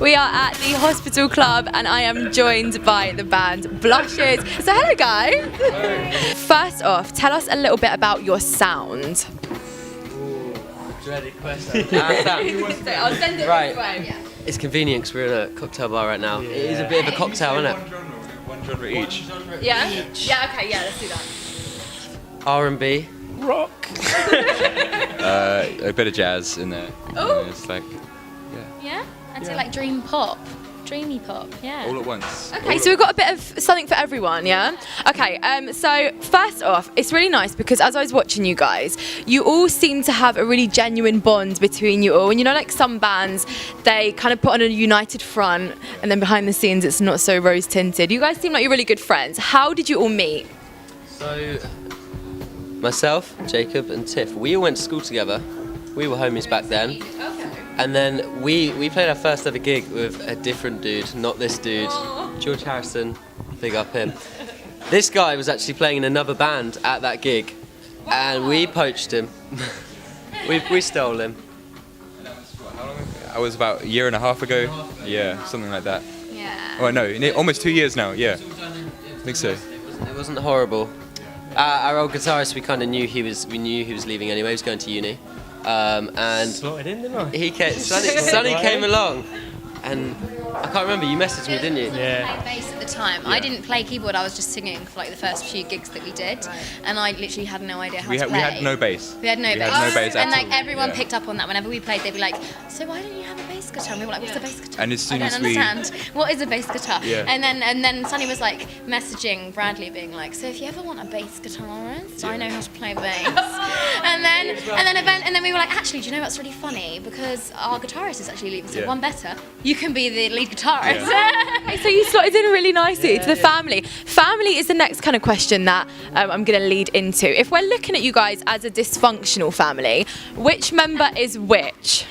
We are at the Hospital Club and I am joined by the band Blushes. So hello guys. Hello. First off, tell us a little bit about your sound. Ooh, dreaded question. I'll send it right. Way. Yeah. It's convenient because we're in a cocktail bar right now. Yeah. It is a bit of a cocktail, isn't it? One genre each. Yeah? Yeah, okay, yeah, let's do that. R&B. Rock. A bit of jazz in there. Oh. It's like, Yeah? I'd say like dream pop. Dreamy pop, yeah. all at once. Okay, so we've got a bit of something for everyone, yeah? Okay, so first off, it's really nice because as I was watching you guys, you all seem to have a really genuine bond between you all. And you know, like some bands, they kind of put on a united front and then behind the scenes it's not so rose-tinted. You guys seem like you're really good friends. How did you all meet? So, myself, Jacob and Tiff, we all went to school together. We were homies back then. Okay. And then we played our first ever gig with a different dude, not this dude. George Harrison, big up him. This guy was actually playing in another band at that gig, and we poached him. we stole him. How long ago? I was about a year and a half ago. Yeah, something like that. Yeah. Oh no, almost 2 years now. Yeah, I think so. It wasn't horrible. Our old guitarist, we kind of knew he was leaving anyway. He was going to uni. And Slotted in, didn't I? he came, Sonny came along, and I can't remember, you messaged me, didn't you? I played bass at the time. I didn't play keyboard, I was just singing for like the first few gigs that we did, and I literally had no idea how to play. We had no bass. We had no bass. Had no bass and at like all. everyone picked up on that. Whenever we played, they'd be like, "So why don't you have a bass guitar?" And we were like, "What's a bass guitar?" And as soon I as don't we- understand. What is a bass guitar? Yeah. And then Sonny was like messaging Bradley, being like, "So if you ever want a bass guitarist, I know how to play bass." and then we were like, "Actually, do you know what's really funny? Because our guitarist is actually leaving, so Yeah. one better. You can be the lead guitarist." So you slotted in really nicely to the family. Family is the next kind of question that I'm going to lead into. If we're looking at you guys as a dysfunctional family, which member is which?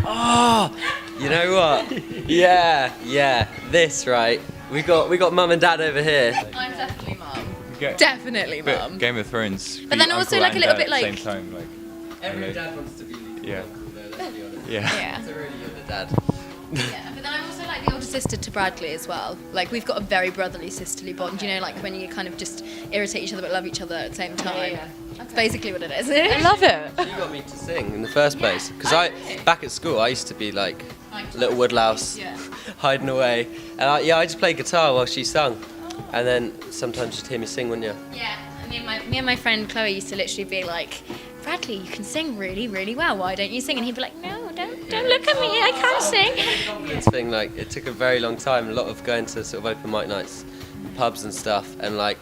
Oh, you know what? Yeah, this, right? We got mum and dad over here. I'm definitely mum. Get- Definitely bit mum. Game of Thrones. But then also, uncle like, a and little dad bit at the like- same time, like. Every dad wants to be Yeah. let's be honest. Yeah. Yeah. So really, you're the dad. Yeah, but then I'm also like the older sister to Bradley as well. Like we've got a very brotherly sisterly bond, you know, like when you kind of just irritate each other but love each other at the same time. Yeah. That's basically what it is. I love it. She got me to sing in the first place because back at school I used to be like little woodlouse, hiding away, and I just played guitar while she sung, and then sometimes you'd hear me sing, wouldn't you? Yeah, and me and my friend Chloe used to literally be like, Bradley, you can sing really, really well. Why don't you sing? And he'd be like, no, don't look at me. I can't sing. Confidence thing, like it took a very long time. A lot of going to sort of open mic nights, pubs and stuff, and like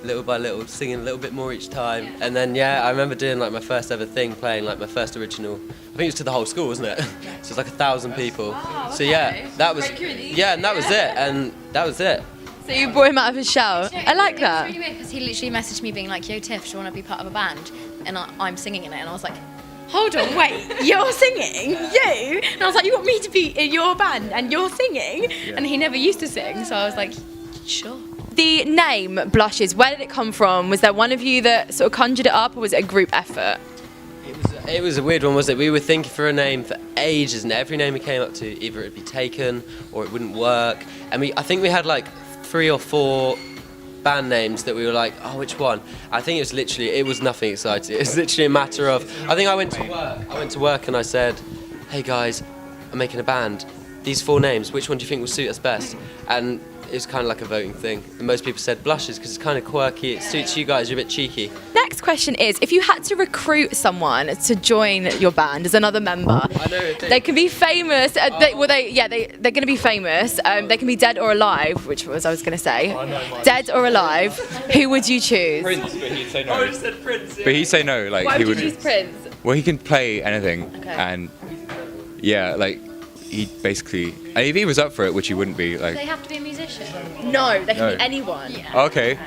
little by little singing a little bit more each time. And then I remember doing like my first ever thing, playing like my first original. I think it was to the whole school, wasn't it? So it was like 1,000 people. So that was and that was it. So you brought him out of his shell. I like It that. was really weird because he literally messaged me being like, yo Tiff, do you want to be part of a band? And I'm singing in it, and I was like, hold on, wait, you're singing? You? And I was like, you want me to be in your band and you're singing? Yeah. And he never used to sing, so I was like, sure. The name Blushes, where did it come from? Was there one of you that sort of conjured it up, or was it a group effort? It was a weird one, wasn't it? We were thinking for a name for ages, and every name we came up to, either it'd be taken or it wouldn't work. And I think we had like 3 or 4 band names that we were like, oh, which one? I think it was nothing exciting. It was literally a matter of, I think I went to work and I said, hey guys, I'm making a band. These 4 names, which one do you think will suit us best? And it was kind of like a voting thing. And most people said Blushes because it's kind of quirky. It suits you guys. You're a bit cheeky. Next question is, if you had to recruit someone to join your band as another member, they can be famous. They're going to be famous. They can be dead or alive, which was I was going to say. Dead or alive. Who would you choose? Prince, but he'd say no. I said Prince. But he'd say no. Like Why he would you wouldn't. choose Prince? Well, he can play anything, Okay. and like he basically, if he was up for it, which he wouldn't be, like. They have to be a musician. No, they can No. be anyone. Okay.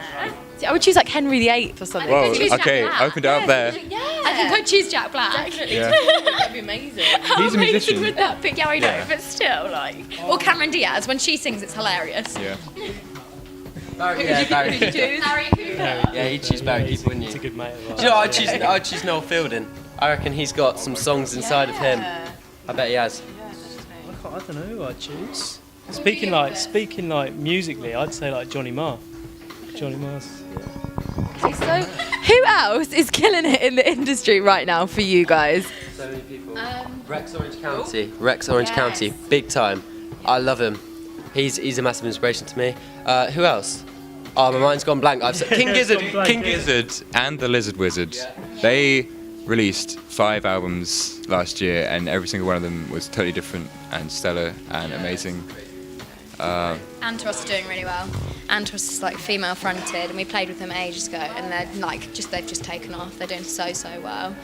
See, I would choose like Henry VIII or something. Whoa. choose Jack Okay. Black. Opened it up there. I think I'd choose Jack Black. Yeah. That'd be amazing. How He's a amazing musician. would that be? Yeah, I know, Yeah. but still, like. Or Cameron Diaz, when she sings, it's hilarious. Yeah. Barry Who would you choose? Harry Cooper. Yeah, he'd choose Barry Cooper, wouldn't It's a you? good mate of ours. Do you know what I'd choose Noel Fielding. I reckon he's got some songs inside of him. I bet he has. I don't know who I'd choose. Speaking like musically, I'd say like Johnny Marr. Johnny Marr's. Yeah. Okay, so who else is killing it in the industry right now for you guys? So many people. Rex Orange County. Rex Orange County, big time. I love him. He's a massive inspiration to me. Who else? Oh, my mind's gone blank. King Gizzard. King Gizzard. Gizzard and the Lizard Wizard. They released 5 albums last year, and every single one of them was totally different and stellar and amazing. Antros are doing really well. Antros is like female fronted, and we played with them ages ago, and they've just taken off. They're doing so well,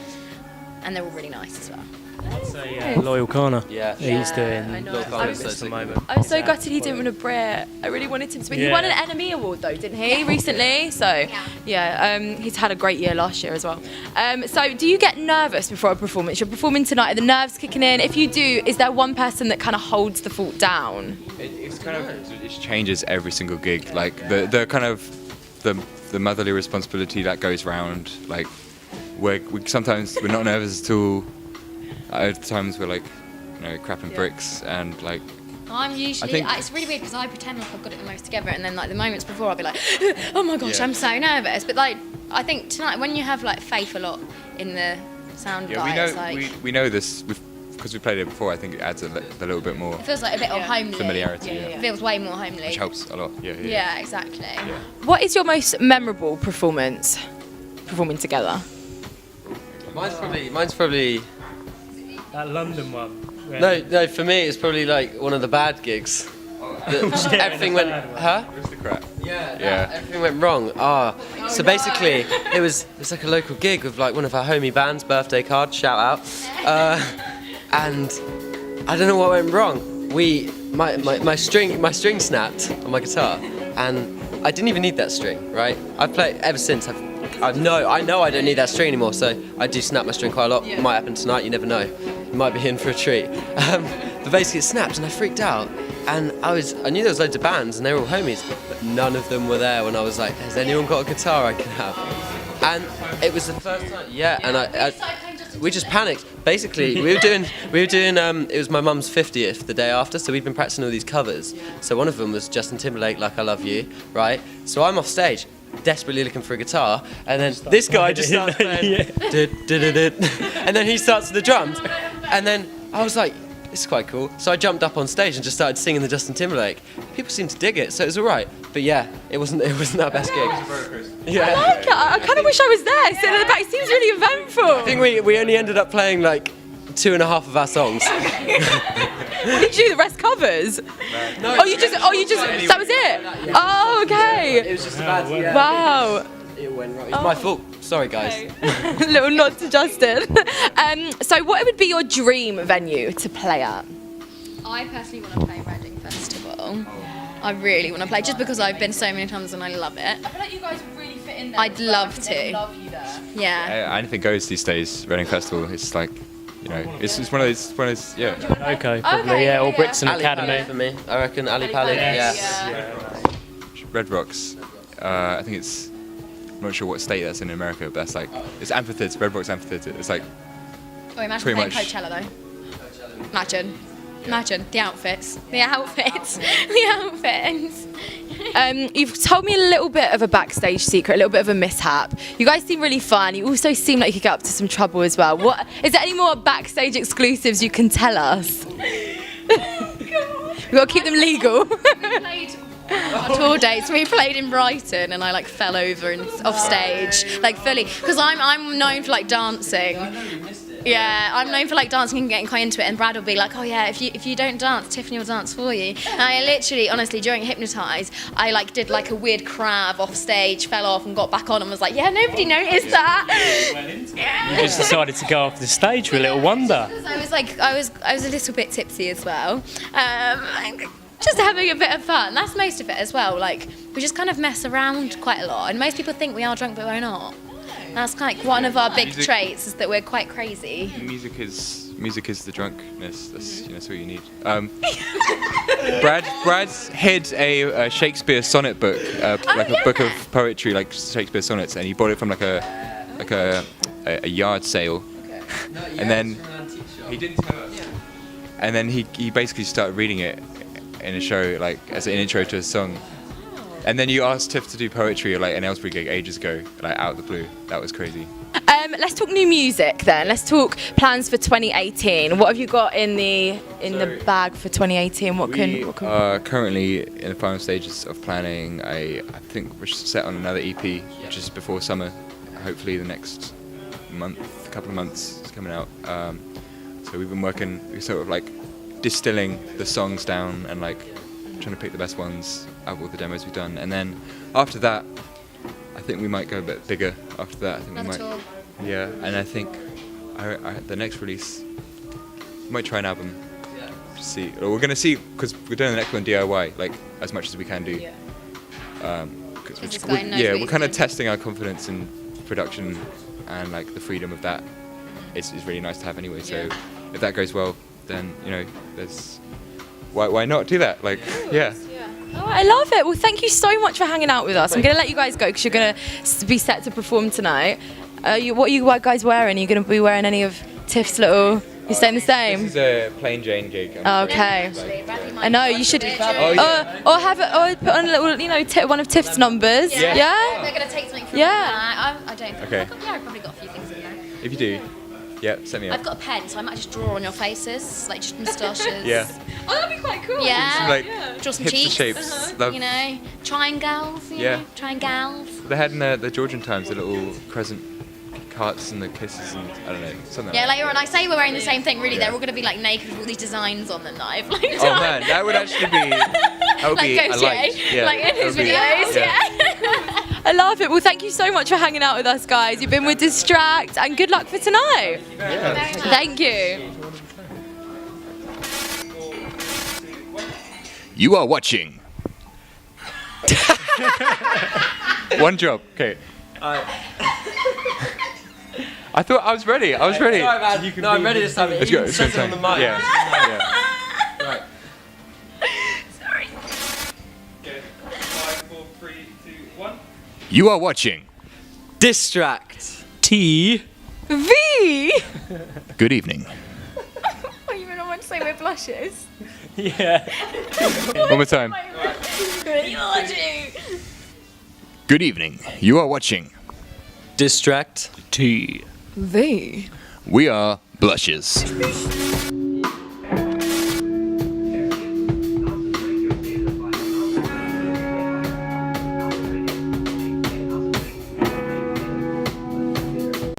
and they're all really nice as well. I'd say Loyal Connor. Yeah. He's doing I know. Loyal Connor's at so the moment. I'm so gutted he didn't win a Brit. I really wanted him to win. He Yeah. won an NME award though, didn't he, recently? So, he's had a great year last year as well. So do you get nervous before a performance? You're performing tonight, are the nerves kicking in? If you do, is there one person that kind of holds the fort down? It's kind of, it changes every single gig. Like the kind of the motherly responsibility that goes round. Like sometimes we're not nervous at all. At times we're like, crapping bricks and like. I'm usually, it's really weird because I pretend like I've got it the most together, and then like the moments before I'll be like, oh my gosh, Yeah. I'm so nervous. But like, I think tonight when you have like faith a lot in the sound guy, it's like, we know this because we played it before. I think it adds a little bit more it feels like a bit more homely. familiarity. It feels way more homely. Which helps a lot. Yeah. Yeah, exactly. What is your most memorable performance performing together? Mine's probably. that London one. where- No, for me it's probably like one of the bad gigs. Everything went, huh? It was the crap. Yeah, everything went wrong. So basically, it was like a local gig with like one of our homie bands, birthday card, shout out. And I don't know what went wrong. My string snapped on my guitar, and I didn't even need that string, right? I've played ever since. I know I don't need that string anymore, so I do snap my string quite a lot. It might happen tonight, you never know. You might be in for a treat. But basically it snapped and I freaked out. And I knew there was loads of bands and they were all homies, but none of them were there when I was like, has anyone got a guitar I can have? And it was the first time, and we just panicked. Basically, we were doing, it was my mum's 50th the day after, so we'd been practicing all these covers. So one of them was Justin Timberlake, Like I Love You, right? So I'm off stage, desperately looking for a guitar, and then this guy just starts playing, and then he starts the drums, and then I was like, this is quite cool. So I jumped up on stage and just started singing the Justin Timberlake. People seemed to dig it, so it was all right. But yeah, it wasn't our best gig. Yeah. I kind of wish I was there. Sitting in the back, it seems really eventful. I think we only ended up playing like 2.5 of our songs. What did you do? The rest covers? No. You just. That was it. Oh, okay. It was just a bad. Yeah. Wow. It went wrong. It's my fault. Sorry, guys. Little nod to Justin. So, what would be your dream venue to play at? I personally want to play Reading Festival. I really want to play, just because I've been so many times and I love it. I feel like you guys really fit in there. I'd love to. Love you there. Yeah. Anything goes these days. Reading Festival. It's like, it's one of those. Yeah. Okay, probably, yeah, or Brixton Ali Pali Academy. for me. I reckon Ali Pali. Yeah. Red Rocks. I think it's. I'm not sure what state that's in America, but that's like it's amphitheatre. Red Rocks Amphitheatre. It's like. Oh, imagine pretty playing much. Coachella though. Imagine the outfits. You've told me a little bit of a backstage secret, a little bit of a mishap. You guys seem really fun. You also seem like you could get up to some trouble as well. What is there any more backstage exclusives you can tell us? We've got to keep them legal. Our tour dates, we played in Brighton and I like fell over and off stage, like fully, because I'm known for like dancing. Yeah, I'm known for like dancing and getting quite into it, and Brad will be like, oh yeah, if you don't dance, Tiffany will dance for you. And I literally, honestly, during Hypnotise, I like did like a weird crab off stage, fell off and got back on and was like, yeah, nobody noticed that. You just decided to go off the stage for a little wonder. I was a little bit tipsy as well. Just having a bit of fun. That's most of it as well. Like, we just kind of mess around quite a lot, and most people think we are drunk, but we're not. That's kind of one of our big traits, is that we're quite crazy. Music is the drunkenness. That's all you need. Brad's hid a Shakespeare sonnet book, like a book of poetry, like Shakespeare sonnets, and he bought it from like a yard sale. And then he didn't tell us. and then he basically started reading it in a show, like as an intro to a song. And then you asked Tiff to do poetry at like an Aylesbury gig ages ago, like out of the blue. That was crazy. Let's talk new music then. Let's talk plans for 2018. What have you got in the bag for 2018? We are currently in the final stages of planning. I think we're set on another EP, which is before summer. Hopefully the next couple of months, it's coming out. So we've been we're sort of like distilling the songs down and like trying to pick the best ones out of all the demos we've done. And then after that, I think we might go a bit bigger. After that, I think we might. Tour. Yeah, and I think the next release, we might try an album. Just see. Or we're gonna see, because we're doing the next one DIY, like as much as we can do. Yeah. We're kind of testing our confidence in production, and like the freedom of that is really nice to have anyway. So if that goes well, then there's why not do that? Like yeah. Oh, I love it. Well, thank you so much for hanging out with us. I'm going to let you guys go because you're going to be set to perform tonight. What are you guys wearing? Are you going to be wearing any of Tiff's little... You staying the same? This is a plain Jane gig. Okay. I know, you should... or put on a little, one of Tiff's numbers. Yeah? They're going to take something from Yeah. I don't think. Okay. I've probably got a few things in there. If you do, yeah, set me up. I've got a pen, so I might just draw on your faces, like just moustaches. Yeah. Oh, that'd be quite cool. Yeah. Some, like, Draw some hipster cheeks. shapes. Love. Triangles. Triangles. They had in the Georgian times the little crescent hearts and the kisses and I don't know, something. Yeah, later on, I say we're wearing the same thing. Really, they're all going to be like naked with all these designs on them that I've like. Oh man, that would actually be. That would be a light. Yeah, like in his videos. Yeah. I love it. Well, thank you so much for hanging out with us, guys. You've been with Distract, and good luck for tonight. Thank you. You are watching. One job. Okay. I thought I was ready. I was ready. Sorry, man. No, I'm ready this time. Let's go. It's Says it time. on the mic. Yeah. Right. Sorry. Okay, 5, 4, 3, 2, 1. You are watching. Distract. T. V. Good evening. Oh, you don't want to say we're blushes? Yeah. One more time. Good evening. You are watching. Distract. T. V. We are Blushes.